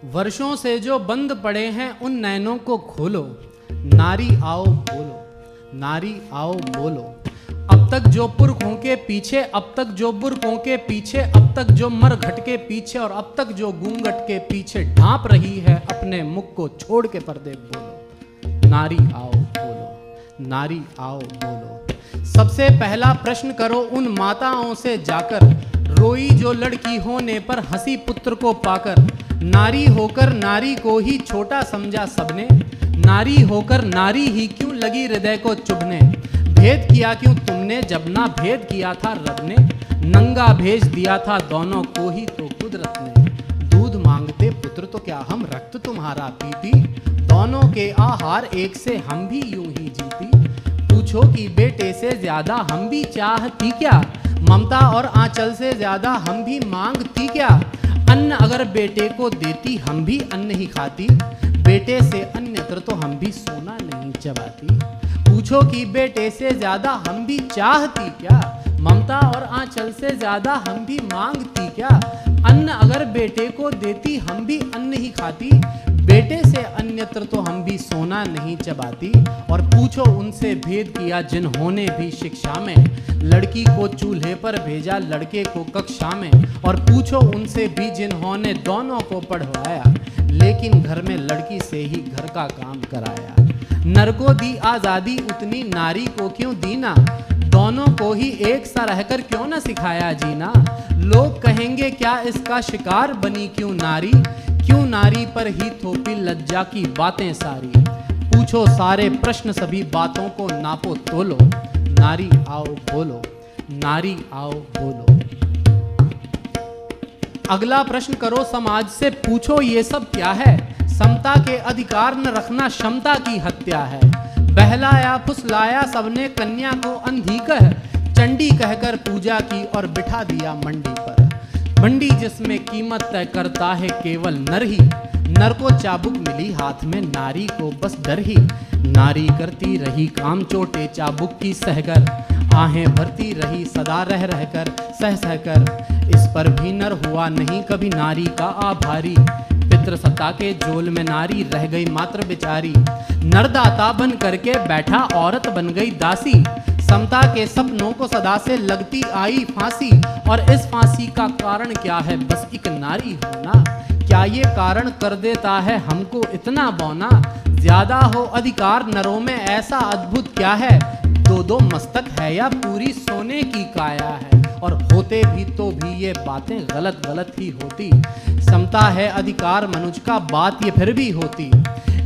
वर्षों से जो बंद पड़े हैं उन नैनों को खोलो, नारी आओ बोलो, नारी आओ बोलो। अब तक जो पुरखों के पीछे, अब तक जो बुरकों के पीछे, अब तक जो मरघट के पीछे और अब तक जो घूंघट के पीछे ढांप रही है अपने मुख को छोड़ के पर्दे बोलो, नारी आओ बोलो, नारी आओ बोलो। सबसे पहला प्रश्न करो उन माताओं से जाकर, रोई जो लड़की होने पर हंसी पुत्र को पाकर। नारी होकर नारी को ही छोटा समझा सबने, नारी होकर नारी ही क्यों लगी हृदय को चुभने। भेद किया क्यों तुमने जब ना भेद किया था रब ने, नंगा भेज दिया था दोनों को ही तो कुदरत ने। दूध मांगते पुत्र तो क्या हम रक्त तुम्हारा पीती, दोनों के आहार एक से हम भी यूं ही जीती। पूछो कि बेटे से ज्यादा हम भी चाहती क्या, ममता और आंचल से ज्यादा हम भी मांगती क्या। अन्न अगर बेटे को देती हम भी अन्न ही खाती, बेटे से अन्यत्र तो हम भी सोना नहीं चबाती। पूछो कि बेटे से ज्यादा हम भी चाहती क्या, ममता और आंचल से ज्यादा हम भी मांगती क्या। अन्न अगर बेटे को देती हम भी अन्न ही खाती, बेटे से अन्यत्र तो हम भी सोना नहीं चबाती। और पूछो उनसे भेद किया जिन्होंने भी शिक्षा में, लड़की को चूल्हे पर भेजा लड़के को कक्षा में। और पूछो उनसे भी जिन्होंने दोनों को पढ़वाया, लेकिन घर में लड़की से ही घर का काम कराया। नर को दी आजादी उतनी नारी को क्यों दीना, दोनों को ही एक सा रहकर क्यों न सिखाया जीना। लोग कहेंगे क्या इसका शिकार बनी क्यों नारी, क्यों नारी पर ही थोपी लज्जा की बातें सारी। पूछो सारे प्रश्न सभी बातों को नापो तोलो, नारी आओ बोलो, नारी आओ बोलो। अगला प्रश्न करो समाज से, पूछो ये सब क्या है। समता के अधिकार न रखना क्षमता की हत्या है। बहलाया फुसलाया सबने कन्या को अंधी कह, चंडी कहकर पूजा की और बिठा दिया मंडी पर। मंडी जिसमें कीमत तय करता है केवल नर ही, नर को चाबुक मिली हाथ में नारी को बस डर ही। नारी करती रही काम चोटे चाबुक की सहकर, आहें भरती रही सदा रह रहकर सह सहकर। इस पर भी नर हुआ नहीं कभी नारी का आभारी, पितृसत्ता के जोल में नारी रह गई मात्र बेचारी। नरदाता बन करके बैठा औरत बन गई दासी, समता के सपनों को सदा से लगती आई फांसी। और इस फांसी का कारण क्या है, बस एक नारी होना। क्या ये कारण कर देता है हमको इतना बौना, ज्यादा हो अधिकार नरों में ऐसा अद्भुत क्या है। दो दो मस्तक है या पूरी सोने की काया है, और होते भी तो भी ये बातें गलत गलत ही होती। समता है अधिकार मनुष्य का, बात ये फिर भी होती।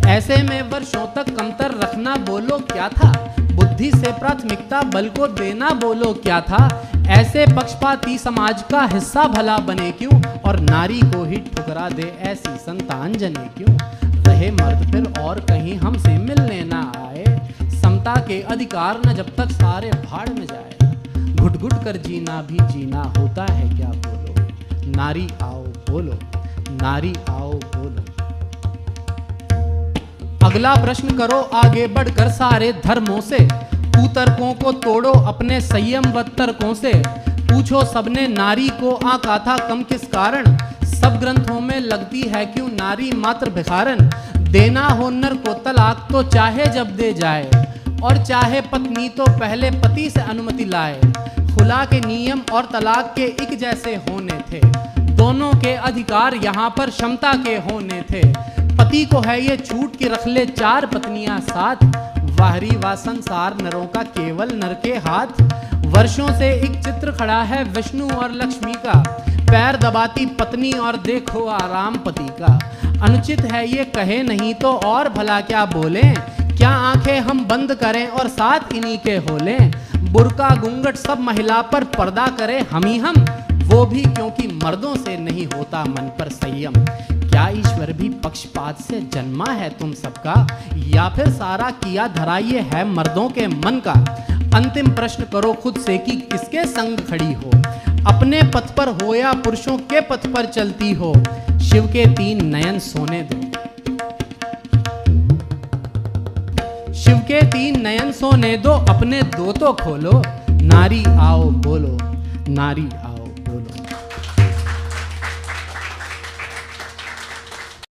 ऐसे में वर्षों तक कमतर रखना बोलो क्या था, बुद्धि से प्राथमिकता बल को देना बोलो क्या था। ऐसे पक्षपाती समाज का हिस्सा भला बने क्यों, और नारी को ही ठुकरा दे ऐसी संतान जने क्यों। रहे मर्द फिर और कहीं हमसे मिलने ना आए, समता के अधिकार न जब तक सारे भाड़ में जाए। घुट घुट कर जीना भी जीना होता है क्या बोलो, नारी आओ बोलो, नारी आओ बोलो। अगला प्रश्न करो आगे बढ़कर सारे धर्मों से, कुतर्कों को तोड़ो अपने संयम व तर्कों से। पूछो सबने नारी को आंका था कम किस कारण, सब ग्रंथों में लगती है क्यों नारी मात्र भिखारन। देना हो नर को तलाक तो चाहे जब दे जाए, और चाहे पत्नी तो पहले पति से अनुमति लाए। खुला के नियम और तलाक के एक जैसे होने थे, दोनों के अधिकार यहाँ पर क्षमता के होने थे। पति को है ये छूट कि रख ले 4 पत्नियां साथ, वाहरी व संसार नरों का केवल नर के हाथ। वर्षों से एक चित्र खड़ा है विष्णु और लक्ष्मी का, पैर दबाती पत्नी और देखो आराम पति का। अनुचित है ये कहे नहीं तो और भला क्या बोले, क्या आंखें हम बंद करें और साथ इन्हीं के होले। बुर्का घूंघट सब महिला पर पर्दा करे हम ही हम, वो भी क्योंकि मर्दों से नहीं होता मन पर संयम। क्या ईश्वर भी पक्षपात से जन्मा है तुम सबका, या फिर सारा किया धरा ये है मर्दों के मन का। अंतिम प्रश्न करो खुद से कि किसके संग खड़ी हो, अपने पथ पर हो या पुरुषों के पथ पर चलती हो। शिव के 3 नयन सोने दो, शिव के 3 नयन सोने दो, अपने 2 तो खोलो। नारी आओ बोलो, नारी